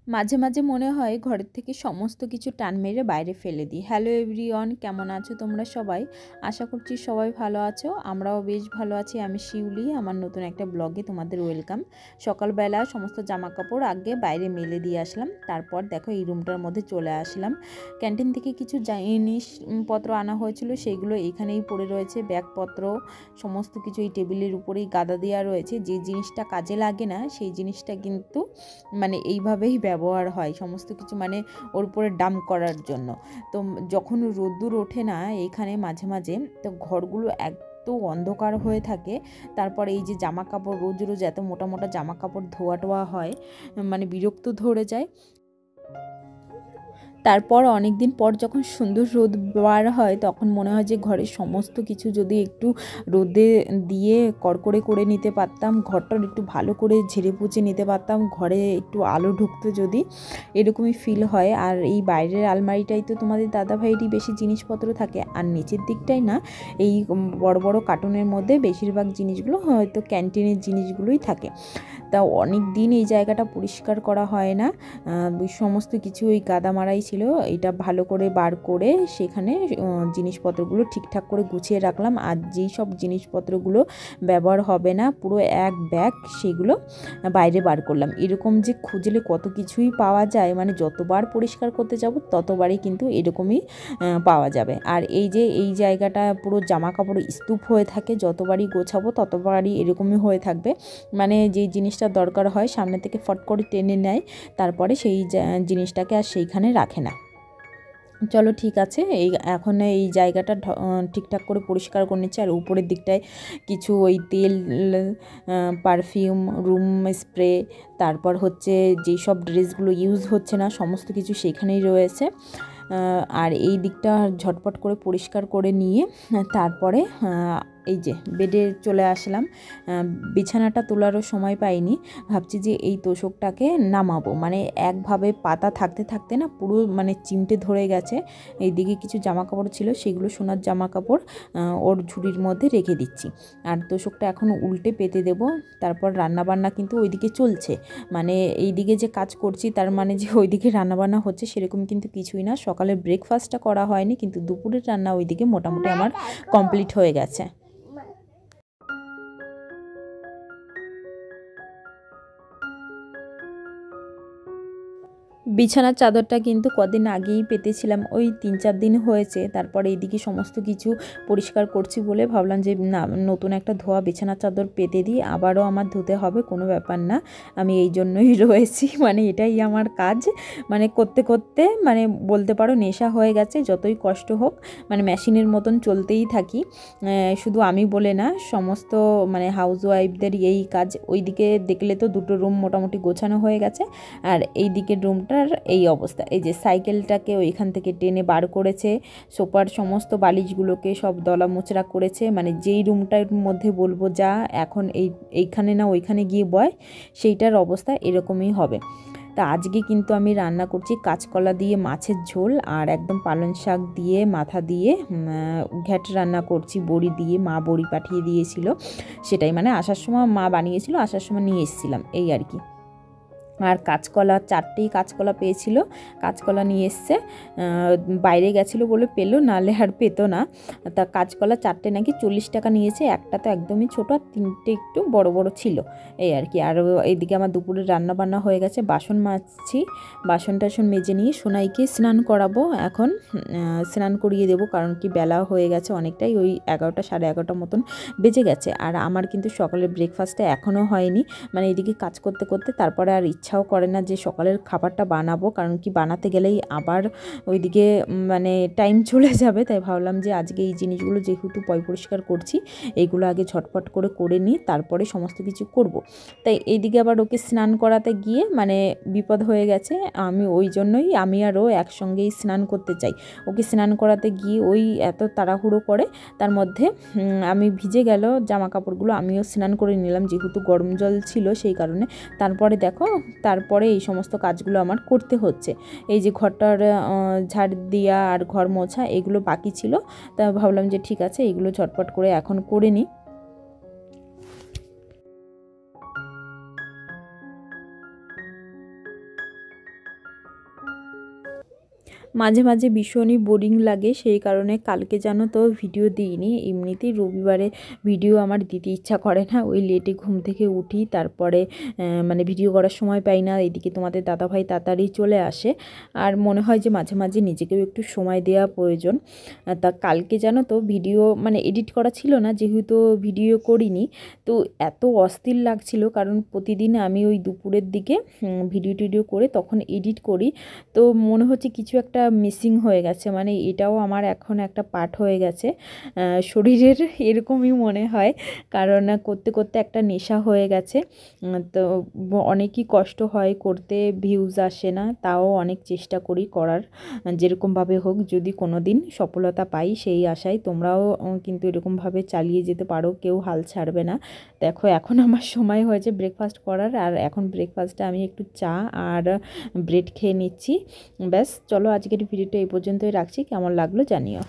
মাঝে মাঝে মনে হয় ঘরের থেকে সমস্ত কিছু টান মেরে বাইরে ফেলে দিই। হ্যালো এভরিওয়ান, কেমন আছো তোমরা সবাই? আশা করছি সবাই ভালো আছো, আমরাও বেশ ভালো আছি। আমি শিউলি, আমার নতুন একটা ব্লগে তোমাদের ওয়েলকাম। সকালবেলা সমস্ত জামা কাপড় আগে বাইরে মেলে দিয়ে আসলাম, তারপর দেখো এই রুমটার মধ্যে চলে আসলাম। ক্যান্টিন থেকে কিছু জিনিসপত্র আনা হয়েছিল, সেইগুলো এখানেই পড়ে রয়েছে। ব্যাগপত্র সমস্ত কিছু এই টেবিলের উপরেই গাদা দেওয়া রয়েছে। যে জিনিসটা কাজে লাগে না সেই জিনিসটা কিন্তু মানে এইভাবেই ব্যবহার হয় সমস্ত কিছু, মানে ওর উপরে ডাম্প করার জন্য। তো যখন রোদ্দুর ওঠে না এইখানে মাঝে মাঝে, তো ঘরগুলো এত অন্ধকার হয়ে থাকে। তারপরে এই যে জামা কাপড় রোজ রোজ এত মোটা মোটা জামা কাপড় ধোয়া টোয়া হয়, মানে বিরক্ত ধরে যায়। তারপর অনেক দিন পর যখন সুন্দর রোদ বার হয় তখন মনে হয় যে ঘরের সমস্ত কিছু যদি একটু রোদে দিয়ে কড়কড়ে করে নিতে পারতাম, ঘরটার একটু ভালো করে ঝেড়ে পুছে নিতে পারতাম, ঘরে একটু আলো ঢুকতো যদি, এরকমই ফিল হয়। আর এই বাইরের আলমারিটাই তো তোমাদের দাদাভাইয়েরই বেশি জিনিসপত্র থাকে, আর নিচের দিকটাই না এই বড় বড় কার্টুনের মধ্যে বেশিরভাগ জিনিসগুলো হয়তো ক্যান্টিনের জিনিসগুলোই থাকে। তা অনেক দিন এই জায়গাটা পরিষ্কার করা হয় না, সমস্ত কিছু ওই গাদামারাই ছিল। এটা ভালো করে বার করে সেখানে জিনিসপত্রগুলো ঠিকঠাক করে গুছিয়ে রাখলাম। আর যেই সব জিনিসপত্রগুলো ব্যবহার হবে না পুরো এক ব্যাগ সেগুলো বাইরে বার করলাম। এরকম যে খুঁজলে কত কিছুই পাওয়া যায়, মানে যতবার পরিষ্কার করতে যাব ততবারই কিন্তু এরকমই পাওয়া যাবে। আর এই যে এই জায়গাটা পুরো জামা কাপড় স্তূপ হয়ে থাকে, যতবারই গোছাবো ততবারই এরকমই হয়ে থাকবে। মানে যেই জিনিসটা দরকার হয় সামনে থেকে ফট করে টেনে নেয়, তারপরে সেই জিনিসটাকে আর সেইখানে রাখে না। চলো ঠিক আছে, এখন এই জায়গাটা ঠিকঠাক করে পরিষ্কার করে নিচ্ছে। আর উপরের দিকটায় কিছু ওই তেল, পারফিউম, রুম স্প্রে, তারপর হচ্ছে যেই সব ড্রেসগুলো ইউজ হচ্ছে না সমস্ত কিছু সেখানেই রয়েছে। আর এই দিকটা ঝটপট করে পরিষ্কার করে নিয়ে তারপরে এই যে বেডে চলে আসলাম। বিছানাটা তোলারও সময় পাইনি, ভাবছি যে এই তোষকটাকে নামাবো, মানে একভাবে পাতা থাকতে থাকতে না পুরো মানে চিমটে ধরে গেছে। এইদিকে কিছু জামা কাপড় ছিল, সেগুলো সোনার জামা কাপড় ওর ঝুড়ির মধ্যে রেখে দিচ্ছি। আর তোষকটা এখন উল্টে পেতে দেব। তারপর রান্নাবান্না কিন্তু ওইদিকে চলছে, মানে এইদিকে যে কাজ করছি তার মানে যে ওইদিকে রান্নাবান্না হচ্ছে সেরকম কিন্তু কিছুই না। সকালের ব্রেকফাস্টটা করা হয়নি, কিন্তু দুপুরের রান্না ওইদিকে মোটামুটি আমার কমপ্লিট হয়ে গেছে। বিছানার চাদরটা কিন্তু কদিন আগেই পেতেছিলাম, ওই 3-4 দিন হয়েছে। তারপরে এইদিকে সমস্ত কিছু পরিষ্কার করছি বলে ভাবলাম যে না, নতুন একটা ধোয়া বিছানার চাদর পেতে দিই, আবারও আমার ধুতে হবে, কোনো ব্যাপার না, আমি এই জন্যই রয়েছি। মানে এটাই আমার কাজ, মানে করতে করতে মানে বলতে পারো নেশা হয়ে গেছে। যতই কষ্ট হোক মানে মেশিনের মতন চলতেই থাকি। শুধু আমি বলে না, সমস্ত মানে হাউস ওয়াইফদের এই কাজ। ওইদিকে দেখলে তো দুটো রুম মোটামুটি গোছানো হয়ে গেছে, আর এই দিকের রুমটার এই অবস্থা। এই যে সাইকেলটাকে ওইখান থেকে টেনে বার করেছে, সোফার সমস্ত বালিশগুলোকে সব দলা মোচড়া করেছে, মানে যেই রুমটার মধ্যে বলবো যা এখন এইখানে না ওইখানে গিয়ে বয়, সেইটার অবস্থা এরকমই হবে। তা আজকে কিন্তু আমি রান্না করছি কাঁচকলা দিয়ে মাছের ঝোল, আর একদম পালং শাক দিয়ে মাথা দিয়ে ঘ্যাট রান্না করছি বড়ি দিয়ে। মা বড়ি পাঠিয়ে দিয়েছিল, সেটাই মানে আসার সময় মা বানিয়েছিল, আসার সময় নিয়ে এসেছিলাম এই আর কি। আর কাঁচকলা 4টেই কাঁচকলা পেয়েছিল, কাঁচকলা নিয়ে এসছে। বাইরে গেছিলো বলে পেলো, নাহলে আর পেতো না। তা কাঁচকলা 4টে নাকি 40 টাকা নিয়েছে, একটা তো একদমই ছোটো, আর 3টে একটু বড় বড় ছিল এই আর কি। আর এইদিকে আমার দুপুরে রান্না বান্না হয়ে গেছে, বাসন মাজছি, বাসন টাসন মেজে নিয়ে সোনাইকে স্নান করাবো এখন। স্নান করিয়ে দেবো, কারণ কি বেলা হয়ে গেছে অনেকটাই, ওই 11টা 11:30 মতন বেজে গেছে। আর আমার কিন্তু সকালের ব্রেকফাস্টটা এখনও হয়নি, মানে এদিকে কাজ করতে করতে তারপরে আর ইচ্ছাও করে না যে সকালের খাবারটা বানাবো, কারণ কি বানাতে গেলেই আবার ওইদিকে মানে টাইম চলে যাবে। তাই ভাবলাম যে আজকে এই জিনিসগুলো যেহেতু পরিষ্কার করছি, এইগুলো আগে ঝটপট করে নিই, তারপরে সমস্ত কিছু করব। তাই এইদিকে আবার ওকে স্নান করাতে গিয়ে মানে বিপদ হয়ে গেছে। আমি ওই জন্যই আমি আর ও একসঙ্গেই স্নান করতে চাই। ওকে স্নান করাতে গিয়ে ওই এত তাড়াহুড়ো করে, তার মধ্যে আমি ভিজে গেল জামা কাপড়গুলো, আমিও স্নান করে নিলাম যেহেতু গরম জল ছিল সেই কারণে। তারপরে দেখো, তারপরে এই সমস্ত কাজগুলো আমার করতে হচ্ছে। এই যে ঘরটার ঝাড় দেওয়া আর ঘর মোছা এগুলো বাকি ছিল, তা ভাবলাম যে ঠিক আছে এগুলো ঝটপট করে এখন করে নিই। মাঝে মাঝে ভীষণই বোরিং লাগে, সেই কারণে কালকে জানো তো ভিডিও দিইনি। এমনিতেই রবিবারে ভিডিও আমার দিতে ইচ্ছা করে না, ওই লেটে ঘুম থেকে উঠি, তারপরে মানে ভিডিও করার সময় পাই না। এদিকে তোমাদের দাদাভাই তাড়াতাড়ি চলে আসে, আর মনে হয় যে মাঝে মাঝে নিজেকেও একটু সময় দেওয়া প্রয়োজন। তা কালকে জানো তো ভিডিও মানে এডিট করা ছিল না, যেহেতু ভিডিও করিনি, তো এত অস্থির লাগছিল, কারণ প্রতিদিন আমি ওই দুপুরের দিকে ভিডিও টিডিও করে তখন এডিট করি, তো মনে হচ্ছে কিছু একটা মিসিং হয়ে গেছে, মানে এটাও আমার এখন একটা পার্ট হয়ে গেছে শরীরের, এরকমই মনে হয়, কারণ করতে করতে একটা নেশা হয়ে গেছে। তো অনেকই কষ্ট হয় করতে, ভিউজ আসে না, তাও অনেক চেষ্টা করি করার, যেরকমভাবে হোক যদি কোনো দিন সফলতা পাই সেই আশায়। তোমরাও কিন্তু এরকমভাবে চালিয়ে যেতে পারো, কেউ হাল ছাড়বে না। দেখো এখন আমার সময় হয়েছে ব্রেকফাস্ট করার, আর এখন ব্রেকফাস্টে আমি একটু চা আর ব্রেড খেয়ে নিচ্ছি। ব্যাস চলো, আজকের ভিডিওটা এই পর্যন্তই রাখছি, কেমন লাগলো জানিও।